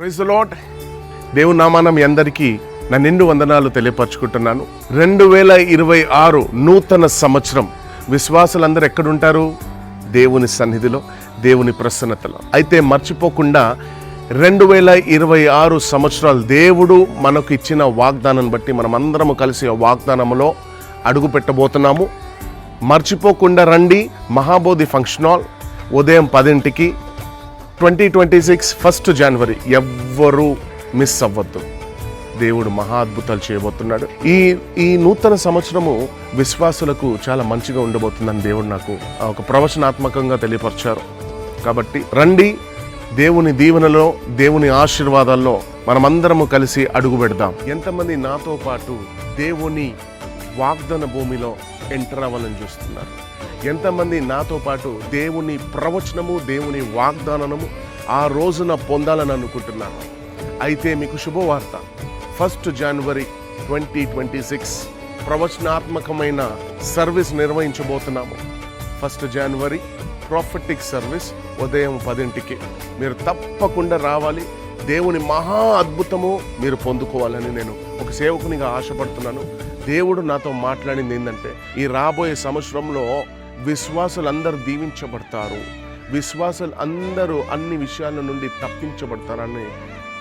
Praise the lord. దేవుని నామాన మీ అందరికీ నా నిండు వందనాలు తెలియపరచుకుంటున్నాను. 2026 నూతన సంవత్సరం. విశ్వాసులందరూ ఎక్కడుంటారు? దేవుని సన్నిధిలో, దేవుని ప్రసన్నతలో. అయితే మర్చిపోకుండా 2026 సంవత్సరాలు దేవుడు మనకు ఇచ్చిన వాగ్దానాన్ని బట్టి మనం అందరము కలిసి ఆ వాగ్దానంలో అడుగు పెట్టబోతున్నాము. మర్చిపోకుండా రండి. మహాబోధి ఫంక్షన్ హాల్ ఉదయం 10కి 2026 1 జనవరి. ఎవ్వరూ మిస్ అవ్వద్దు. దేవుడు మహా అద్భుతాలు చేయబోతున్నాడు. ఈ నూతన సంవత్సరము విశ్వాసులకు చాలా మంచిగా ఉండబోతుందని దేవుడు నాకు ఒక ప్రవచనాత్మకంగా తెలియపరిచారు. కాబట్టి రండి. దేవుని దీవెనలో, దేవుని ఆశీర్వాదాల్లో మనమందరము కలిసి అడుగు పెడదాం. ఎంతమంది నాతో పాటు దేవుని వాగ్దాన భూమిలో ఎంటర్ అవ్వాలని చూస్తున్నారు? ఎంతమంది నాతో పాటు దేవుని ప్రవచనము, దేవుని వాగ్దానము ఆ రోజున పొందాలని అనుకుంటున్నారు? అయితే మీకు శుభవార్త. 1 జనవరి 2026 ప్రవచనాత్మకమైన సర్వీస్ నిర్వహించబోతున్నాము. 1 జనవరి ప్రాఫెటిక్ సర్వీస్ ఉదయం 10కి మీరు తప్పకుండా రావాలి. దేవుని మహా అద్భుతము మీరు పొందుకోవాలని నేను ఒక సేవకునిగా ఆశపడుతున్నాను. దేవుడు నాతో మాట్లాడింది ఏంటంటే, ఈ రాబోయే సంవత్సరంలో విశ్వాసులందరూ దీవించబడతారు, విశ్వాసులు అందరూ అన్ని విషయాల నుండి తప్పించబడతారని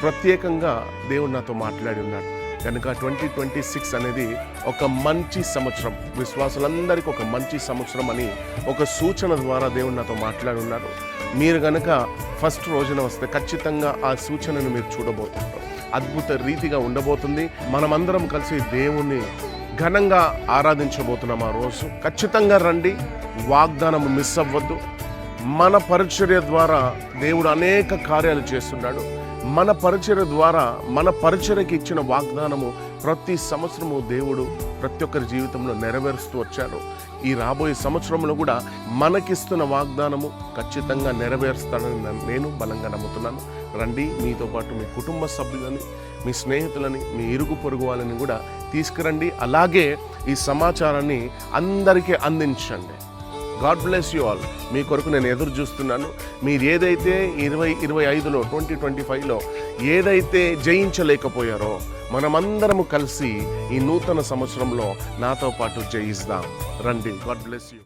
ప్రత్యేకంగా దేవుడు నాతో మాట్లాడి ఉన్నాడు. కనుక 2026 అనేది ఒక మంచి సంవత్సరం, విశ్వాసులందరికీ ఒక మంచి సంవత్సరం అని ఒక సూచన ద్వారా దేవుడు నాతో మాట్లాడి ఉన్నాడు. మీరు కనుక ఫస్ట్ రోజున వస్తే ఖచ్చితంగా ఆ సూచనను మీరు చూడబోతున్నారు. అద్భుత రీతిగా ఉండబోతుంది. మనమందరం కలిసి దేవుణ్ణి ఘనంగా ఆరాధించబోతున్నాం. ఆ రోజు ఖచ్చితంగా రండి. వాగ్దానం మిస్ అవ్వద్దు. మన పరిచర్య ద్వారా దేవుడు అనేక కార్యాలు చేస్తున్నాడు. మన పరిచర్య ద్వారా, మన పరిచర్యకి ఇచ్చిన వాగ్దానము ప్రతి సంవత్సరము దేవుడు ప్రతి ఒక్కరి జీవితంలో నెరవేరుస్తూ వచ్చాడు. ఈ రాబోయే సంవత్సరంలో కూడా మనకిస్తున్న వాగ్దానము ఖచ్చితంగా నెరవేరుస్తాడని నేను బలంగా నమ్ముతున్నాను. రండి. మీతో పాటు మీ కుటుంబ సభ్యులని, మీ స్నేహితులని, మీ ఇరుగు పొరుగు వాళ్ళని కూడా తీసుకురండి. అలాగే ఈ సమాచారాన్ని అందరికీ అందించండి. God bless you all. మీ కొరకు నేను ఎదురు చూస్తున్నాను. మీరు ఏదైతే 2025లో 2025లో ఏదైతే జయించలేకపోయారో మనమందరము కలిసి ఈ నూతన సంవత్సరంలో నాతో పాటు జయిస్తాం. రండి. God bless you.